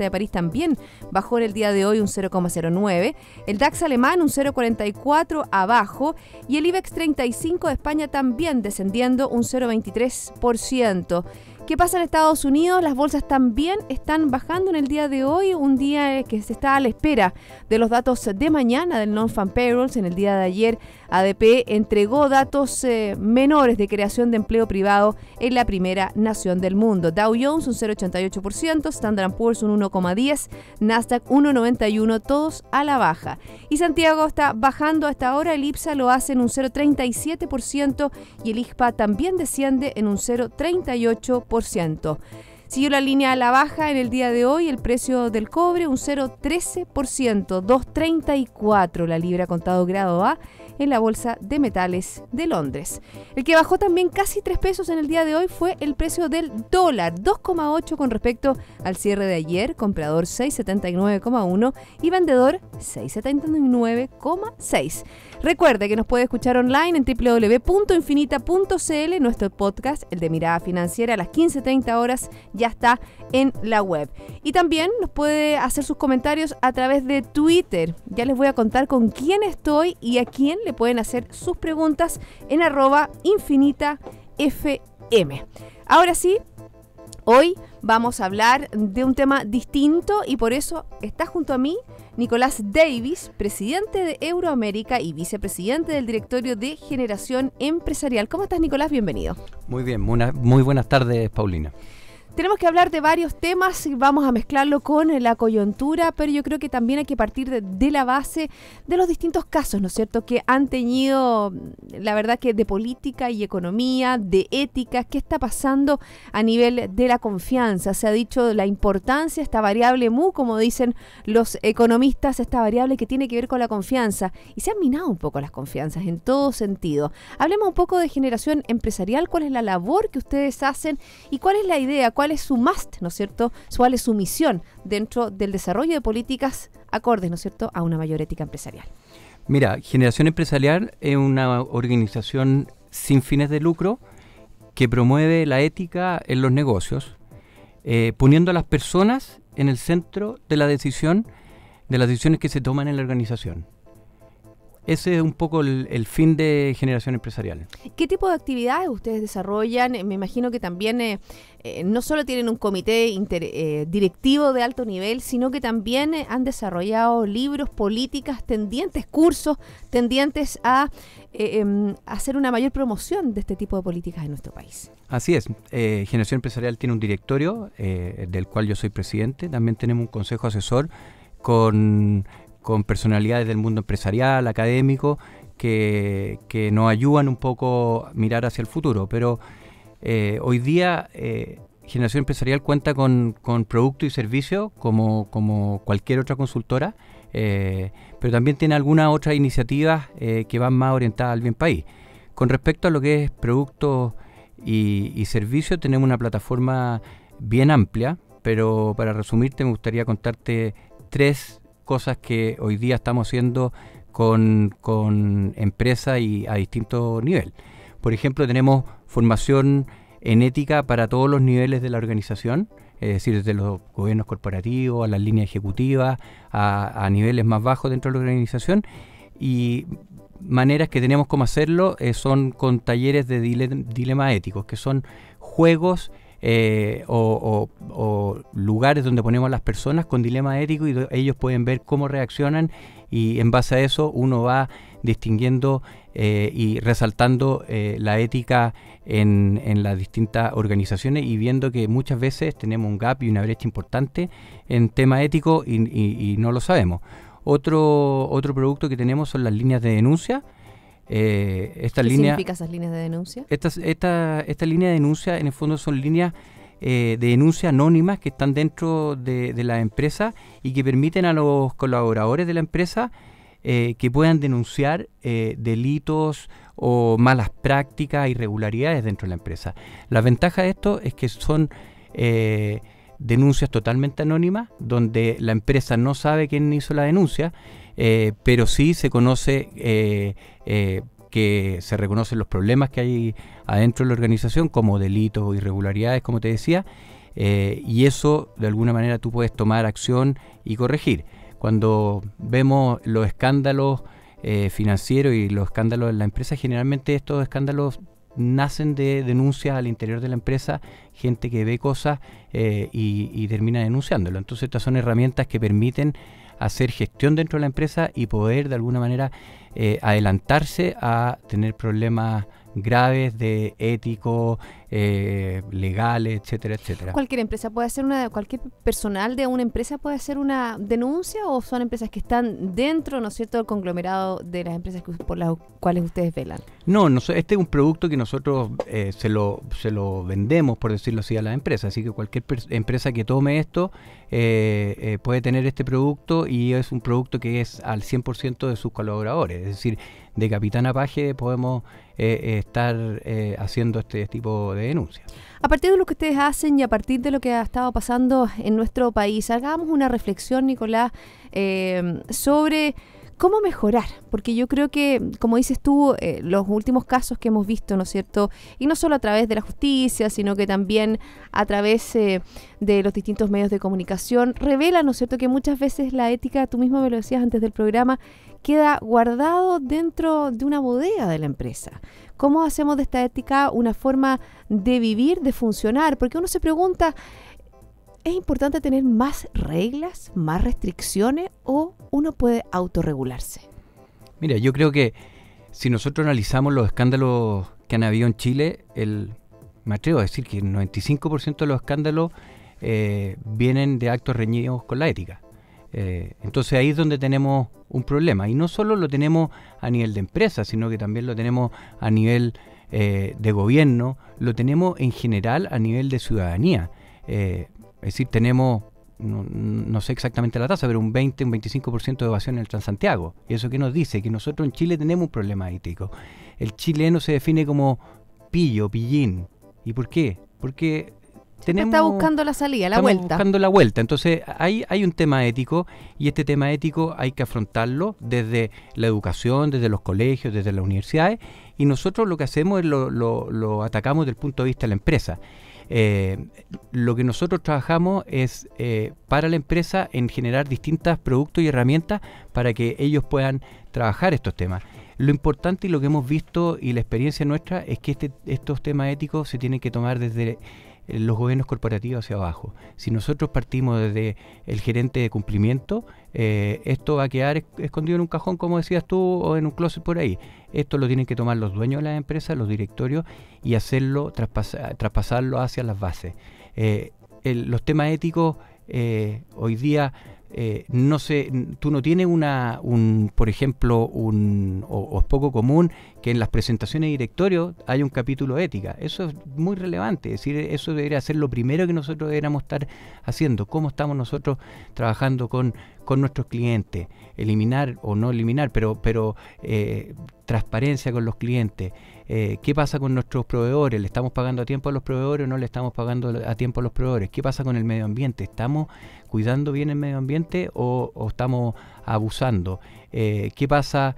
de París también bajó en el día de hoy un 0,09, el DAX alemán un 0,44 abajo y el IBEX 35 de España también descendiendo un 0,23%. ¿Qué pasa en Estados Unidos? Las bolsas también están bajando en el día de hoy, un día que se está a la espera de los datos de mañana del Non-Farm Payrolls. En el día de ayer, ADP entregó datos menores de creación de empleo privado en la primera nación del mundo. Dow Jones un 0,88%, Standard & Poor's un 1,10%, Nasdaq 1,91%, todos a la baja. Y Santiago está bajando hasta ahora, el IPSA lo hace en un 0,37% y el IXPA también desciende en un 0,38%. Siguió la línea a la baja en el día de hoy el precio del cobre un 0,13%, 2,34 la libra contado grado A en la Bolsa de Metales de Londres. El que bajó también casi 3 pesos en el día de hoy fue el precio del dólar, 2,8 con respecto al cierre de ayer, comprador 6,79,1 y vendedor 6,79,6. Recuerde que nos puede escuchar online en www.infinita.cl, nuestro podcast, el de Mirada Financiera, a las 15:30 horas ya está en la web. Y también nos puede hacer sus comentarios a través de Twitter. Ya les voy a contar con quién estoy y a quién le pueden hacer sus preguntas en @InfinitaFM. Ahora sí, hoy vamos a hablar de un tema distinto y por eso está junto a mí Nicolás Davis, presidente de Euroamérica y vicepresidente del directorio de Generación Empresarial. ¿Cómo estás, Nicolás? Bienvenido. Muy bien, muy buenas tardes, Paulina. Tenemos que hablar de varios temas y vamos a mezclarlo con la coyuntura, pero yo creo que también hay que partir de la base de los distintos casos, ¿no es cierto?, que han teñido, la verdad, que de política y economía, de ética. ¿Qué está pasando a nivel de la confianza? Se ha dicho la importancia, esta variable mu, como dicen los economistas, esta variable que tiene que ver con la confianza. Y se han minado un poco las confianzas en todo sentido. Hablemos un poco de Generación Empresarial, cuál es la labor que ustedes hacen y cuál es la idea, cuál es su must, ¿no es cierto?, cuál es su misión dentro del desarrollo de políticas acordes, ¿no es cierto?, a una mayor ética empresarial. Mira, Generación Empresarial es una organización sin fines de lucro que promueve la ética en los negocios, poniendo a las personas en el centro de la decisión, de las decisiones que se toman en la organización. Ese es un poco el fin de Generación Empresarial. ¿Qué tipo de actividades ustedes desarrollan? Me imagino que también no solo tienen un comité directivo de alto nivel, sino que también han desarrollado libros, políticas, tendientes, cursos, tendientes a hacer una mayor promoción de este tipo de políticas en nuestro país. Así es. Generación Empresarial tiene un directorio del cual yo soy presidente. También tenemos un consejo asesor con personalidades del mundo empresarial, académico, que nos ayudan un poco a mirar hacia el futuro. Pero hoy día Generación Empresarial cuenta con productos y servicios como cualquier otra consultora, pero también tiene algunas otras iniciativas que van más orientadas al bien país. Con respecto a lo que es productos y servicios, tenemos una plataforma bien amplia, pero para resumirte me gustaría contarte 3 cosas que hoy día estamos haciendo con empresas y a distintos niveles. Por ejemplo, tenemos formación en ética para todos los niveles de la organización, es decir, desde los gobiernos corporativos a las líneas ejecutivas, a niveles más bajos dentro de la organización. Y maneras que tenemos como hacerlo son con talleres de dilemas éticos, que son juegos o lugares donde ponemos a las personas con dilemas éticos y ellos pueden ver cómo reaccionan, y en base a eso uno va distinguiendo y resaltando la ética en las distintas organizaciones y viendo que muchas veces tenemos un gap y una brecha importante en tema ético y no lo sabemos. Otro producto que tenemos son las líneas de denuncia. ¿Qué significa esas líneas de denuncia? Esta línea de denuncia en el fondo son líneas de denuncia anónimas que están dentro de la empresa y que permiten a los colaboradores de la empresa que puedan denunciar delitos o malas prácticas, irregularidades dentro de la empresa. La ventaja de esto es que son denuncias totalmente anónimas, donde la empresa no sabe quién hizo la denuncia, pero sí se conoce que se reconocen los problemas que hay adentro de la organización, como delitos o irregularidades, como te decía, Y eso, de alguna manera, tú puedes tomar acción y corregir. Cuando vemos los escándalos financieros y los escándalos en la empresa, generalmente estos escándalos nacen de denuncias al interior de la empresa, gente que ve cosas y termina denunciándolo. Entonces estas son herramientas que permiten hacer gestión dentro de la empresa y poder de alguna manera adelantarse a tener problemas graves de ético, legales, etcétera, etcétera. ¿Cualquier empresa puede hacer cualquier personal de una empresa puede hacer una denuncia, o son empresas que están dentro, ¿no es cierto?, del conglomerado de las empresas por las cuales ustedes velan? No, este es un producto que nosotros se lo vendemos, por decirlo así, a las empresas. Así que cualquier empresa que tome esto puede tener este producto, y es un producto que es al 100% de sus colaboradores. Es decir, de capitán a paje podemos estar haciendo este tipo de denuncias. A partir de lo que ustedes hacen y a partir de lo que ha estado pasando en nuestro país, hagamos una reflexión, Nicolás, sobre cómo mejorar, porque yo creo que, como dices tú, los últimos casos que hemos visto, ¿no es cierto?, y no solo a través de la justicia, sino que también a través de los distintos medios de comunicación, revelan, ¿no es cierto?, que muchas veces la ética, tú mismo me lo decías antes del programa, queda guardado dentro de una bodega de la empresa. ¿Cómo hacemos de esta ética una forma de vivir, de funcionar? Porque uno se pregunta, ¿es importante tener más reglas, más restricciones, o uno puede autorregularse? Mira, yo creo que si nosotros analizamos los escándalos que han habido en Chile, me atrevo a decir que el 95% de los escándalos vienen de actos reñidos con la ética. Entonces ahí es donde tenemos un problema, y no solo lo tenemos a nivel de empresa, sino que también lo tenemos a nivel de gobierno, lo tenemos en general a nivel de ciudadanía. Es decir, tenemos, no sé exactamente la tasa, pero un 20, un 25% de evasión en el Transantiago. ¿Y eso qué nos dice? Que nosotros en Chile tenemos un problema ético. El chileno se define como pillín. ¿Y por qué? Porque está buscando la salida, la vuelta. Buscando la vuelta. Entonces hay un tema ético, y este tema ético hay que afrontarlo desde la educación, desde los colegios, desde las universidades, y nosotros lo que hacemos es lo atacamos desde el punto de vista de la empresa. Lo que nosotros trabajamos es para la empresa en generar distintos productos y herramientas para que ellos puedan trabajar estos temas. Lo importante y lo que hemos visto y la experiencia nuestra es que estos temas éticos se tienen que tomar desde los gobiernos corporativos hacia abajo. Si nosotros partimos desde el gerente de cumplimiento, esto va a quedar escondido en un cajón, como decías tú, o en un closet por ahí. Esto lo tienen que tomar los dueños de las empresas, los directorios, y hacerlo, traspasarlo hacia las bases. Los temas éticos hoy día no sé, tú no tienes por ejemplo, o es poco común que en las presentaciones de directorio haya un capítulo de ética. Eso es muy relevante, es decir, eso debería ser lo primero que nosotros deberíamos estar haciendo. ¿Cómo estamos nosotros trabajando con nuestros clientes? Eliminar o no eliminar, pero transparencia con los clientes. ¿Qué pasa con nuestros proveedores? ¿Le estamos pagando a tiempo a los proveedores o no le estamos pagando a tiempo a los proveedores? ¿Qué pasa con el medio ambiente? ¿Estamos cuidando bien el medio ambiente o estamos abusando? ¿Qué pasa,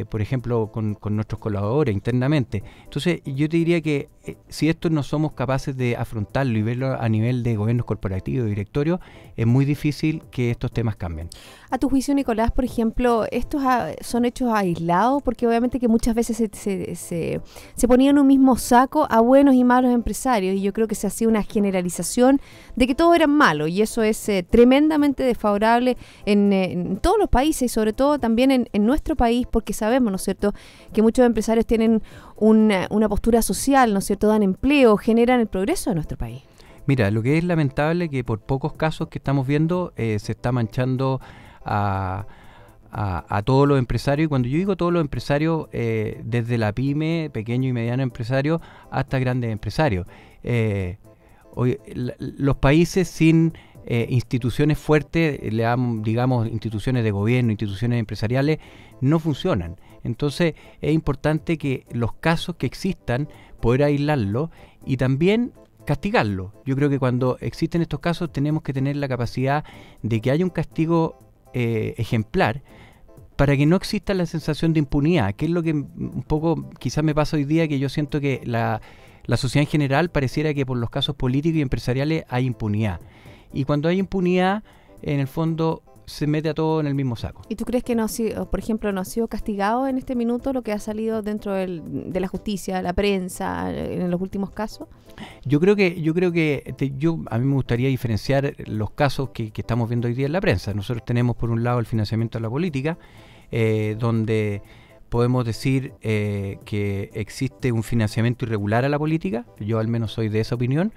por ejemplo, con nuestros colaboradores internamente? Entonces, yo te diría que si esto no somos capaces de afrontarlo y verlo a nivel de gobiernos corporativos y directorios, es muy difícil que estos temas cambien. A tu juicio, Nicolás, por ejemplo, ¿estos son hechos aislados? Porque obviamente que muchas veces se ponía en un mismo saco a buenos y malos empresarios, y yo creo que se hacía una generalización de que todos eran malos, y eso es tremendamente desfavorable en todos los países, y sobre todo también en nuestro país, porque sabemos, ¿no es cierto?, que muchos empresarios tienen una postura social, ¿no es cierto?, dan empleo, generan el progreso de nuestro país. Mira, lo que es lamentable que por pocos casos que estamos viendo se está manchando a todos los empresarios, y cuando yo digo todos los empresarios, desde la pyme, pequeño y mediano empresario, hasta grandes empresarios. Los países sin instituciones fuertes, digamos instituciones de gobierno, instituciones empresariales, no funcionan. Entonces es importante que los casos que existan, poder aislarlos y también castigarlos. Yo creo que cuando existen estos casos tenemos que tener la capacidad de que haya un castigo ejemplar, para que no exista la sensación de impunidad, que es lo que un poco quizás me pasa hoy día, que yo siento que la sociedad en general pareciera que por los casos políticos y empresariales hay impunidad. Y cuando hay impunidad, en el fondo se mete a todo en el mismo saco. ¿Y tú crees que no ha sido, por ejemplo, no ha sido castigado en este minuto lo que ha salido dentro de la justicia, la prensa, en los últimos casos? Yo creo que a mí me gustaría diferenciar los casos que estamos viendo hoy día en la prensa. Nosotros tenemos por un lado el financiamiento de la política, donde podemos decir que existe un financiamiento irregular a la política. Yo al menos soy de esa opinión,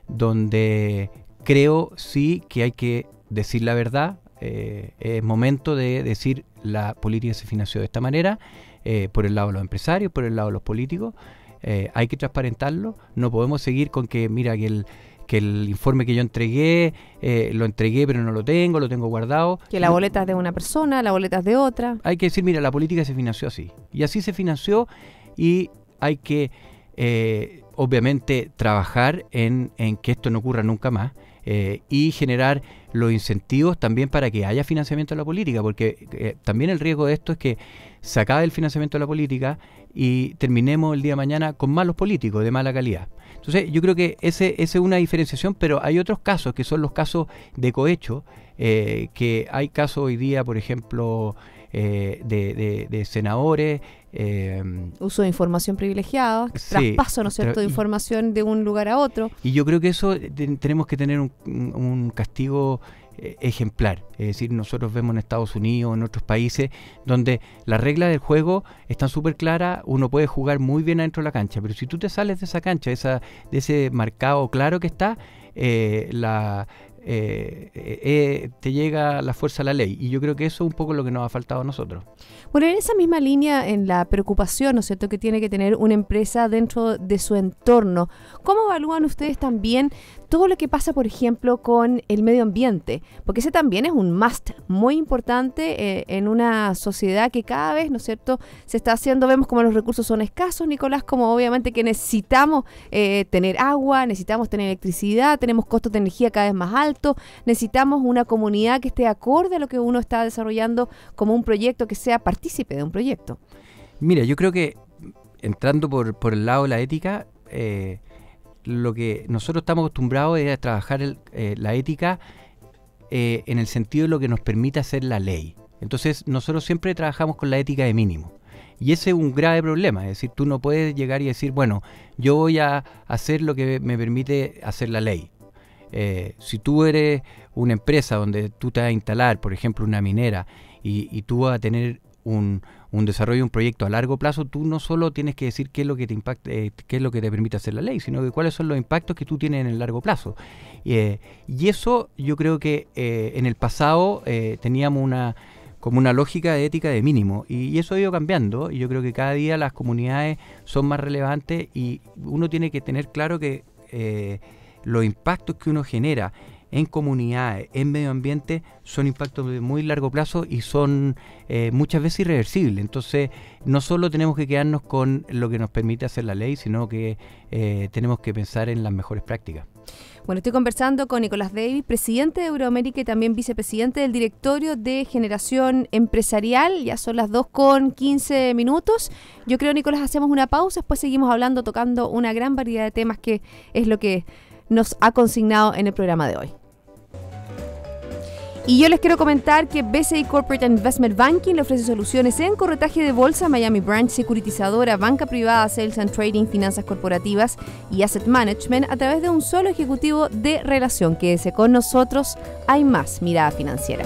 donde creo sí que hay que decir la verdad. Es momento de decir la política se financió de esta manera, por el lado de los empresarios, por el lado de los políticos. Hay que transparentarlo. No podemos seguir con que mira que el informe que yo entregué, lo entregué pero no lo tengo guardado. Que la boleta es de una persona, la boleta es de otra. Hay que decir, mira, la política se financió así. Y así se financió, y hay que obviamente trabajar en que esto no ocurra nunca más, y generar los incentivos también para que haya financiamiento de la política, porque también el riesgo de esto es que se acabe el financiamiento de la política y terminemos el día de mañana con malos políticos de mala calidad. Entonces yo creo que ese es una diferenciación, pero hay otros casos que son los casos de cohecho, que hay casos hoy día, por ejemplo, de senadores. Uso de información privilegiada, traspaso, ¿no es cierto?, de información de un lugar a otro. Y yo creo que eso tenemos que tener un castigo ejemplar. Es decir, nosotros vemos en Estados Unidos, en otros países, donde las reglas del juego están súper claras, uno puede jugar muy bien adentro de la cancha, pero si tú te sales de esa cancha, de ese marcado claro que está, te llega la fuerza de la ley, y yo creo que eso es un poco lo que nos ha faltado a nosotros. Bueno, en esa misma línea, en la preocupación, ¿no es cierto?, que tiene que tener una empresa dentro de su entorno, ¿cómo evalúan ustedes también todo lo que pasa, por ejemplo, con el medio ambiente? Porque ese también es un must muy importante en una sociedad que cada vez, ¿no es cierto?, se está haciendo, vemos como los recursos son escasos, Nicolás, como obviamente que necesitamos tener agua, necesitamos tener electricidad, tenemos costos de energía cada vez más altos, necesitamos una comunidad que esté acorde a lo que uno está desarrollando como un proyecto, que sea partícipe de un proyecto. Mira, yo creo que entrando por el lado de la ética, lo que nosotros estamos acostumbrados es a trabajar la ética en el sentido de lo que nos permite hacer la ley. Entonces nosotros siempre trabajamos con la ética de mínimo, y ese es un grave problema. Es decir, tú no puedes llegar y decir, bueno, yo voy a hacer lo que me permite hacer la ley. Si tú eres una empresa donde tú te vas a instalar, por ejemplo, una minera, y tú vas a tener un desarrollo de un proyecto a largo plazo, tú no solo tienes que decir qué es lo que te impacta, qué es lo que te permite hacer la ley, sino que cuáles son los impactos que tú tienes en el largo plazo. Y eso yo creo que en el pasado teníamos como una lógica de ética de mínimo, y eso ha ido cambiando, y yo creo que cada día las comunidades son más relevantes, y uno tiene que tener claro que los impactos que uno genera en comunidades, en medio ambiente, son impactos de muy largo plazo y son muchas veces irreversibles. Entonces, no solo tenemos que quedarnos con lo que nos permite hacer la ley, sino que tenemos que pensar en las mejores prácticas. Bueno, estoy conversando con Nicolás Davis, presidente de Euroamérica y también vicepresidente del directorio de Generación Empresarial. Ya son las 2:15. Yo creo, Nicolás, hacemos una pausa, después seguimos hablando, tocando una gran variedad de temas, que es lo que nos ha consignado en el programa de hoy. Y yo les quiero comentar que BCI Corporate Investment Banking le ofrece soluciones en corretaje de bolsa, Miami Branch, securitizadora, banca privada, sales and trading, finanzas corporativas y asset management a través de un solo ejecutivo de relación. Quédese con nosotros, hay más mirada financiera.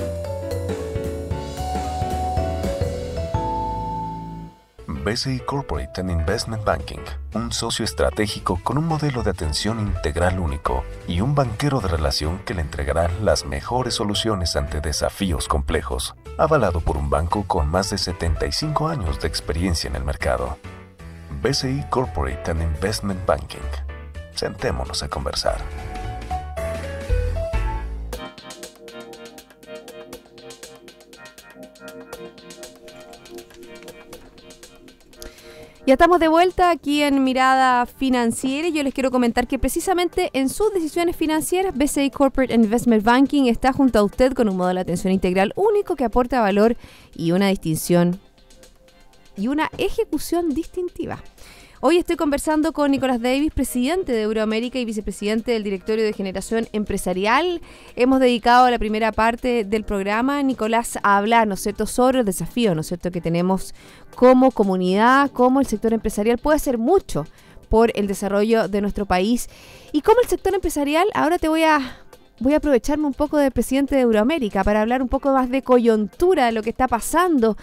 BCI Corporate and Investment Banking, un socio estratégico con un modelo de atención integral único y un banquero de relación que le entregará las mejores soluciones ante desafíos complejos, avalado por un banco con más de 75 años de experiencia en el mercado. BCI Corporate and Investment Banking. Sentémonos a conversar. Ya estamos de vuelta aquí en Mirada Financiera, y yo les quiero comentar que precisamente en sus decisiones financieras, BCI Corporate Investment Banking está junto a usted con un modelo de atención integral único que aporta valor y una distinción y una ejecución distintiva. Hoy estoy conversando con Nicolás Davis, presidente de Euroamérica y vicepresidente del Directorio de Generación Empresarial. Hemos dedicado la primera parte del programa, Nicolás, a hablar, ¿no es cierto?, sobre el desafío, ¿no es cierto?, que tenemos como comunidad, cómo el sector empresarial puede hacer mucho por el desarrollo de nuestro país y cómo el sector empresarial, ahora voy a aprovecharme un poco del presidente de Euroamérica para hablar un poco más de coyuntura, de lo que está pasando,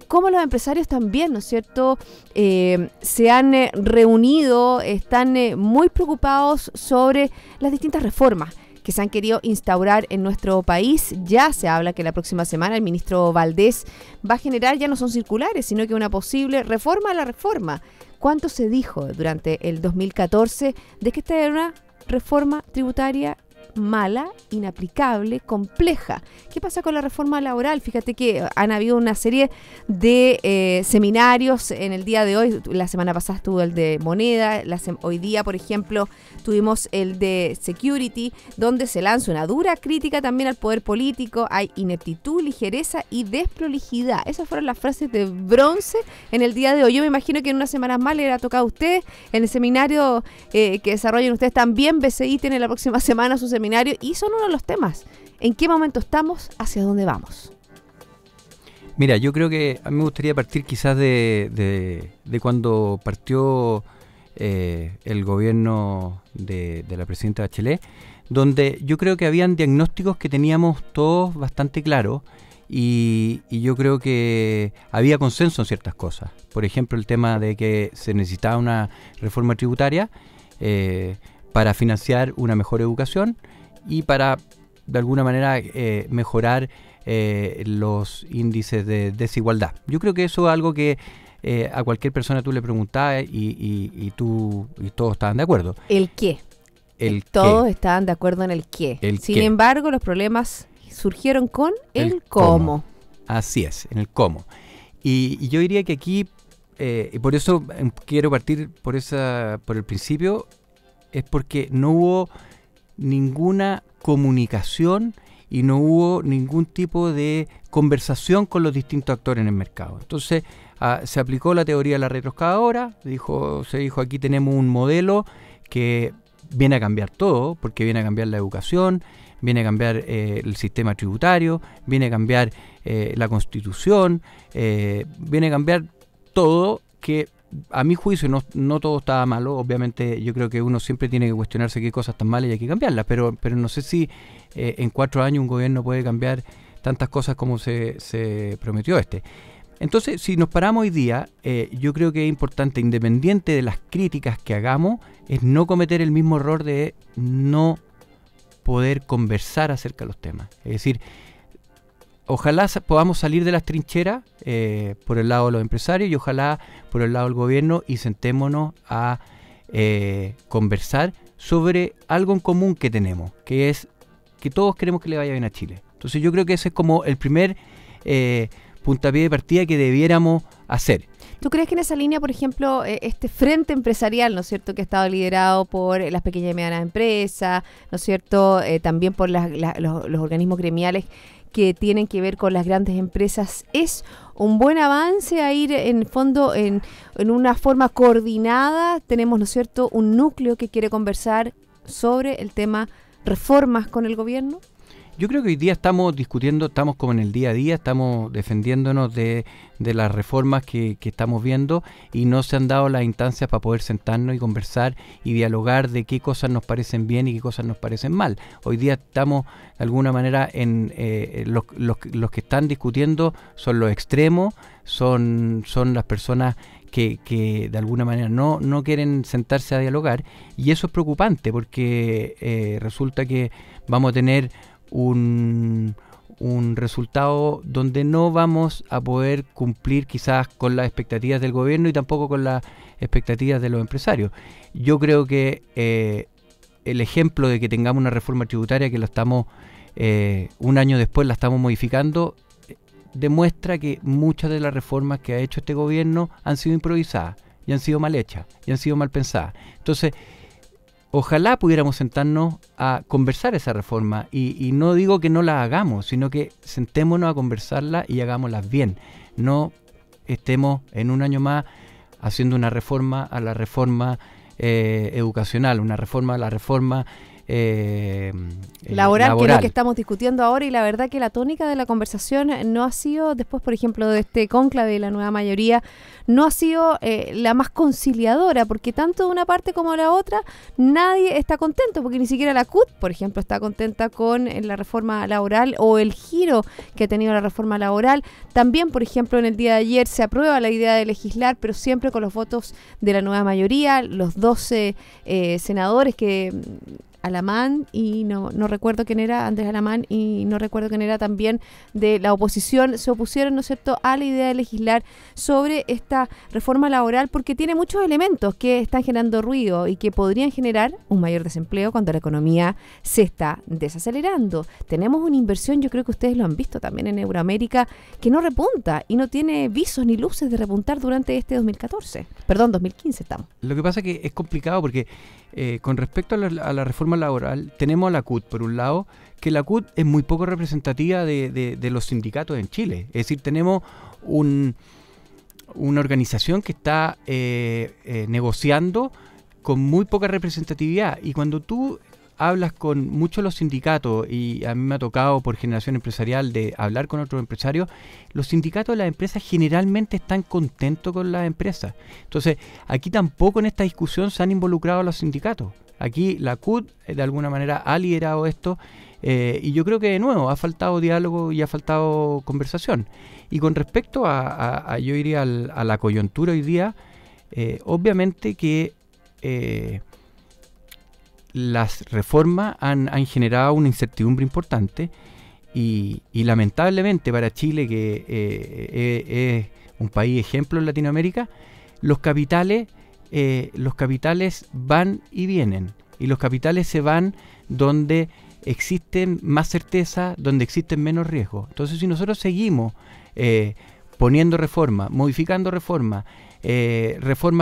cómo los empresarios también, ¿no es cierto?, se han reunido, están muy preocupados sobre las distintas reformas que se han querido instaurar en nuestro país. Ya se habla que la próxima semana el ministro Valdés va a generar, ya no son circulares, sino que una posible reforma a la reforma. ¿Cuánto se dijo durante el 2014 de que esta era una reforma tributaria mala, inaplicable, compleja? ¿Qué pasa con la reforma laboral? Fíjate que han habido una serie de seminarios en el día de hoy. La semana pasada estuvo el de moneda, hoy día, por ejemplo, tuvimos el de security, donde se lanza una dura crítica también al poder político. Hay ineptitud, ligereza y desprolijidad. Esas fueron las frases de bronce en el día de hoy. Yo me imagino que en unas semanas más le ha tocado a usted en el seminario que desarrollen ustedes también. BCI tiene la próxima semana su seminario y son uno de los temas. ¿En qué momento estamos? ¿Hacia dónde vamos? Mira, yo creo que a mí me gustaría partir quizás de cuando partió el gobierno de la presidenta Bachelet, donde yo creo que habían diagnósticos que teníamos todos bastante claros y yo creo que había consenso en ciertas cosas. Por ejemplo, el tema de que se necesitaba una reforma tributaria para financiar una mejor educación y para, de alguna manera, mejorar los índices de desigualdad. Yo creo que eso es algo que a cualquier persona tú le preguntabas y todos estaban de acuerdo. ¿El qué? Todos estaban de acuerdo en el qué. Sin embargo, los problemas surgieron con el cómo. Así es, en el cómo. Y yo diría que aquí, y por eso quiero partir por el principio, es porque no hubo ninguna comunicación y no hubo ningún tipo de conversación con los distintos actores en el mercado. Entonces se aplicó la teoría de la retroexcavadora, se dijo aquí tenemos un modelo que viene a cambiar todo, porque viene a cambiar la educación, viene a cambiar el sistema tributario, viene a cambiar la constitución, viene a cambiar todo, que a mi juicio no todo estaba malo. Obviamente yo creo que uno siempre tiene que cuestionarse qué cosas están malas y hay que cambiarlas, pero no sé si en 4 años un gobierno puede cambiar tantas cosas como se prometió este. Entonces, si nos paramos hoy día, yo creo que es importante, independiente de las críticas que hagamos, es no cometer el mismo error de no poder conversar acerca de los temas. Es decir, ojalá podamos salir de las trincheras por el lado de los empresarios y ojalá por el lado del gobierno y sentémonos a conversar sobre algo en común que tenemos, que es que todos queremos que le vaya bien a Chile. Entonces yo creo que ese es como el primer puntapié de partida que debiéramos hacer. ¿Tú crees que en esa línea, por ejemplo, este frente empresarial, ¿no es cierto?, que ha estado liderado por las pequeñas y medianas empresas, ¿no es cierto?, también por los organismos gremiales que tienen que ver con las grandes empresas, es un buen avance a ir en fondo en una forma coordinada? Tenemos, ¿no es cierto?, un núcleo que quiere conversar sobre el tema reformas con el gobierno. Yo creo que hoy día estamos discutiendo, estamos como en el día a día, estamos defendiéndonos de las reformas que estamos viendo y no se han dado las instancias para poder sentarnos y conversar y dialogar de qué cosas nos parecen bien y qué cosas nos parecen mal. Hoy día estamos de alguna manera en los que están discutiendo son los extremos, son las personas que de alguna manera no quieren sentarse a dialogar, y eso es preocupante porque resulta que vamos a tener un resultado donde no vamos a poder cumplir quizás con las expectativas del gobierno y tampoco con las expectativas de los empresarios. Yo creo que el ejemplo de que tengamos una reforma tributaria que lo estamos un año después la estamos modificando demuestra que muchas de las reformas que ha hecho este gobierno han sido improvisadas y han sido mal hechas y han sido mal pensadas. Entonces ojalá pudiéramos sentarnos a conversar esa reforma y no digo que no la hagamos, sino que sentémonos a conversarla y hagámoslas bien. No estemos en un año más haciendo una reforma a la reforma educacional, una reforma a la reforma laboral, que es lo que estamos discutiendo ahora, y la verdad que la tónica de la conversación no ha sido, después por ejemplo de este cónclave de la nueva mayoría, no ha sido la más conciliadora, porque tanto de una parte como de la otra nadie está contento, porque ni siquiera la CUT, por ejemplo, está contenta con la reforma laboral o el giro que ha tenido la reforma laboral. También, por ejemplo, en el día de ayer se aprueba la idea de legislar, pero siempre con los votos de la nueva mayoría, los 12 senadores que Alamán y no recuerdo quién era, Andrés Alamán, y no recuerdo quién era también de la oposición, se opusieron, ¿no es cierto?, a la idea de legislar sobre esta reforma laboral, porque tiene muchos elementos que están generando ruido y que podrían generar un mayor desempleo cuando la economía se está desacelerando. Tenemos una inversión, yo creo que ustedes lo han visto también en Euroamérica, que no repunta y no tiene visos ni luces de repuntar durante este 2015 estamos. Lo que pasa es que es complicado porque con respecto a la reforma laboral, tenemos a la CUT, por un lado, que la CUT es muy poco representativa de los sindicatos en Chile. Es decir, tenemos una organización que está negociando con muy poca representatividad. Y cuando tú hablas con muchos de los sindicatos, y a mí me ha tocado por Generación Empresarial de hablar con otros empresarios, los sindicatos de las empresas generalmente están contentos con las empresas. Entonces, aquí tampoco en esta discusión se han involucrado los sindicatos. Aquí la CUT de alguna manera ha liderado esto, y yo creo que de nuevo ha faltado diálogo y ha faltado conversación. Y con respecto a yo diría a la coyuntura hoy día, obviamente que las reformas han generado una incertidumbre importante y lamentablemente para Chile, que es un país ejemplo en Latinoamérica, los capitales van y vienen, y los capitales se van donde existen más certeza, donde existen menos riesgos. Entonces, si nosotros seguimos poniendo reformas, modificando reformas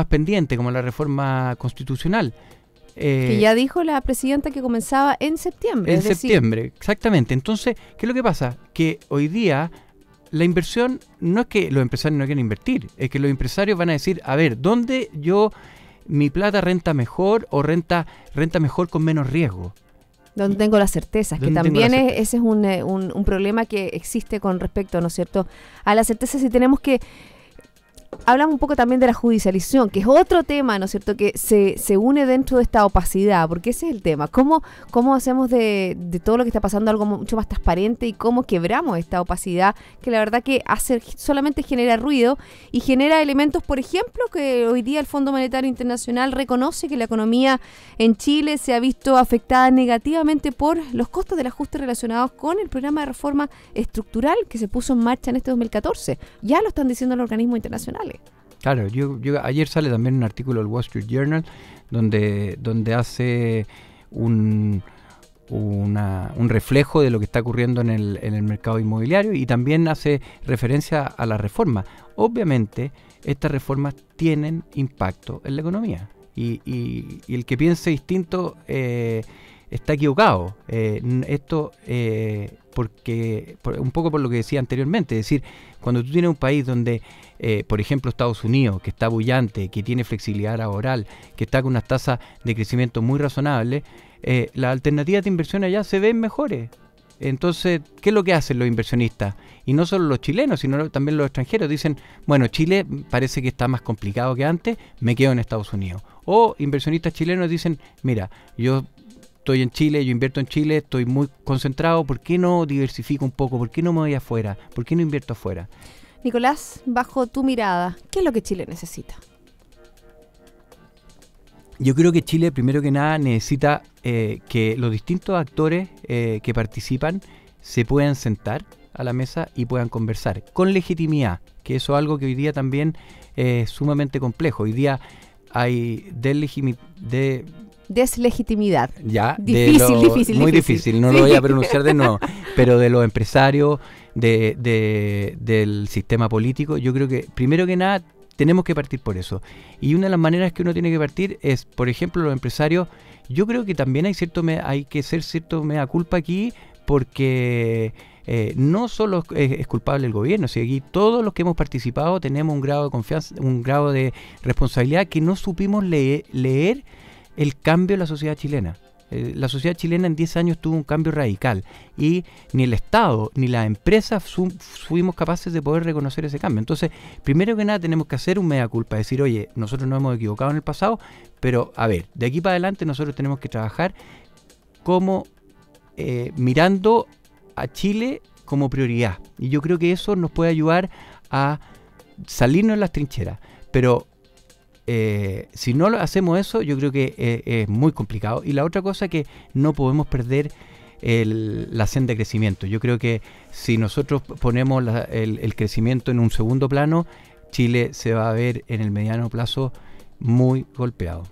pendientes como la reforma constitucional, que ya dijo la presidenta que comenzaba en septiembre. Septiembre, exactamente. Entonces, ¿qué es lo que pasa? Que hoy día la inversión no es que los empresarios no quieran invertir, es que los empresarios van a decir, a ver, ¿dónde mi plata renta mejor o renta mejor con menos riesgo? Donde tengo las certezas, que también ese es un problema que existe con respecto, ¿no es cierto?, a las certezas. Y tenemos que hablamos un poco también de la judicialización, que es otro tema, ¿no es cierto?, que se une dentro de esta opacidad, porque ese es el tema. ¿Cómo hacemos de todo lo que está pasando algo mucho más transparente, y cómo quebramos esta opacidad que la verdad que solamente genera ruido y genera elementos, por ejemplo, que hoy día el Fondo Monetario Internacional reconoce que la economía en Chile se ha visto afectada negativamente por los costos del ajuste relacionados con el programa de reforma estructural que se puso en marcha en este 2014. Ya lo están diciendo los organismos internacionales. Claro, yo ayer sale también un artículo del Wall Street Journal donde hace un reflejo de lo que está ocurriendo en el mercado inmobiliario, y también hace referencia a la reforma. Obviamente, estas reformas tienen impacto en la economía, y el que piense distinto está equivocado. Esto porque un poco por lo que decía anteriormente, es decir, cuando tú tienes un país donde, por ejemplo, Estados Unidos, que está bullante, que tiene flexibilidad laboral, que está con unas tasas de crecimiento muy razonables, las alternativas de inversión allá se ven mejores. Entonces, ¿qué es lo que hacen los inversionistas? Y no solo los chilenos, sino también los extranjeros. Dicen, bueno, Chile parece que está más complicado que antes, me quedo en Estados Unidos. O inversionistas chilenos dicen, mira, yo estoy en Chile, yo invierto en Chile, estoy muy concentrado, ¿por qué no diversifico un poco? ¿Por qué no me voy afuera? ¿Por qué no invierto afuera? Nicolás, bajo tu mirada, ¿qué es lo que Chile necesita? Yo creo que Chile, primero que nada, necesita que los distintos actores que participan se puedan sentar a la mesa y puedan conversar con legitimidad, que eso es algo que hoy día también es sumamente complejo. Hoy día hay deslegitimidad. Ya, difícil. Muy difícil, no lo voy a pronunciar de nuevo, pero de los empresarios, del sistema político. Yo creo que, primero que nada, tenemos que partir por eso. Y una de las maneras que uno tiene que partir es, por ejemplo, los empresarios. Yo creo que también hay que ser cierto mea culpa aquí, porque no solo es culpable el gobierno, si aquí todos los que hemos participado tenemos un grado de confianza, un grado de responsabilidad que no supimos leer el cambio en la sociedad chilena. La sociedad chilena en 10 años tuvo un cambio radical y ni el Estado ni las empresas fuimos capaces de poder reconocer ese cambio. Entonces, primero que nada tenemos que hacer un mea culpa, decir, oye, nosotros nos hemos equivocado en el pasado, pero a ver, de aquí para adelante nosotros tenemos que trabajar como mirando a Chile como prioridad. Y yo creo que eso nos puede ayudar a salirnos de las trincheras. Pero si no hacemos eso, yo creo que es muy complicado. Y la otra cosa que no podemos perder la senda de crecimiento. Yo creo que si nosotros ponemos el crecimiento en un segundo plano, Chile se va a ver en el mediano plazo muy golpeado.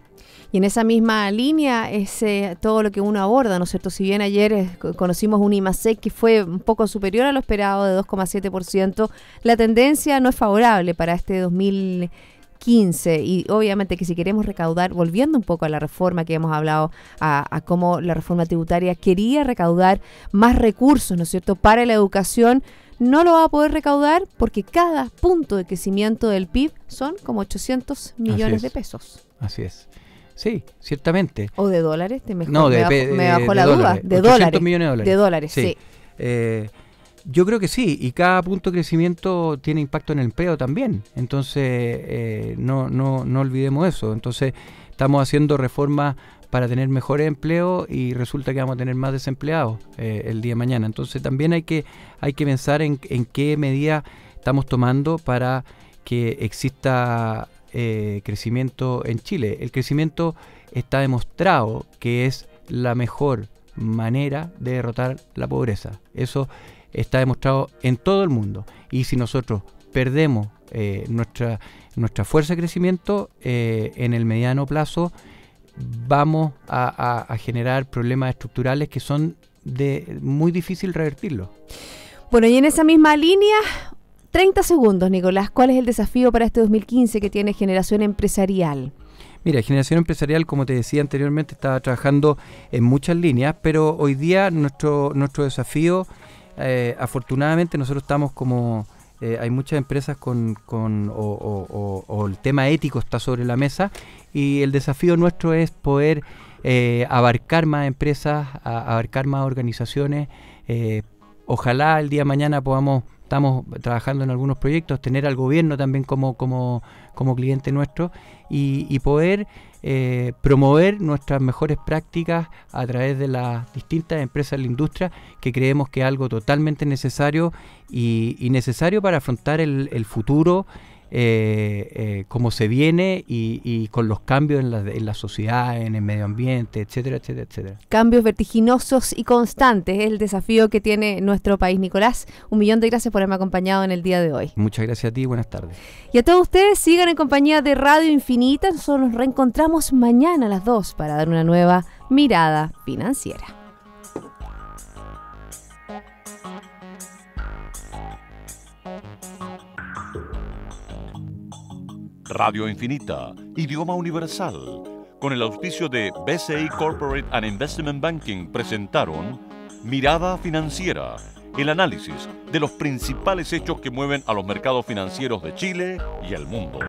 Y en esa misma línea es todo lo que uno aborda, ¿no es cierto? Si bien ayer conocimos un IMASEC que fue un poco superior a lo esperado de 2,7%, la tendencia no es favorable para este 2015 y obviamente que si queremos recaudar, volviendo un poco a la reforma que hemos hablado, a cómo la reforma tributaria quería recaudar más recursos, ¿no es cierto?, para la educación, no lo va a poder recaudar porque cada punto de crecimiento del PIB son como 800 millones de pesos. Así es. Sí, ciertamente. ¿O de dólares? Me bajó la duda. De dólares. Millones de dólares. De dólares, sí. Yo creo que sí, y cada punto de crecimiento tiene impacto en el empleo también. Entonces, no olvidemos eso. Entonces, estamos haciendo reformas para tener mejores empleos y resulta que vamos a tener más desempleados el día de mañana. Entonces, también hay que pensar en qué medida estamos tomando para que exista crecimiento en Chile. El crecimiento está demostrado que es la mejor manera de derrotar la pobreza. Eso está demostrado en todo el mundo. Y si nosotros perdemos nuestra fuerza de crecimiento en el mediano plazo, vamos a generar problemas estructurales que son muy difícil revertirlos. Bueno, y en esa misma línea, 30 segundos, Nicolás. ¿Cuál es el desafío para este 2015 que tiene Generación Empresarial? Mira, Generación Empresarial, como te decía anteriormente, estaba trabajando en muchas líneas, pero hoy día nuestro desafío, afortunadamente nosotros estamos como... hay muchas empresas o el tema ético está sobre la mesa y el desafío nuestro es poder abarcar más empresas, abarcar más organizaciones. Ojalá el día de mañana estamos trabajando en algunos proyectos, tener al gobierno también como cliente nuestro y poder promover nuestras mejores prácticas a través de las distintas empresas de la industria, que creemos que es algo totalmente necesario y necesario para afrontar el futuro como se viene y con los cambios en la sociedad, en el medio ambiente, etcétera, etcétera, etcétera. Cambios vertiginosos y constantes es el desafío que tiene nuestro país. Nicolás, 1.000.000 de gracias por haberme acompañado en el día de hoy. Muchas gracias a ti, buenas tardes. Y a todos ustedes, sigan en compañía de Radio Infinita. Nosotros nos reencontramos mañana a las 2 para dar una nueva mirada financiera. Radio Infinita, idioma universal, con el auspicio de BCI Corporate and Investment Banking, presentaron Mirada Financiera, el análisis de los principales hechos que mueven a los mercados financieros de Chile y el mundo.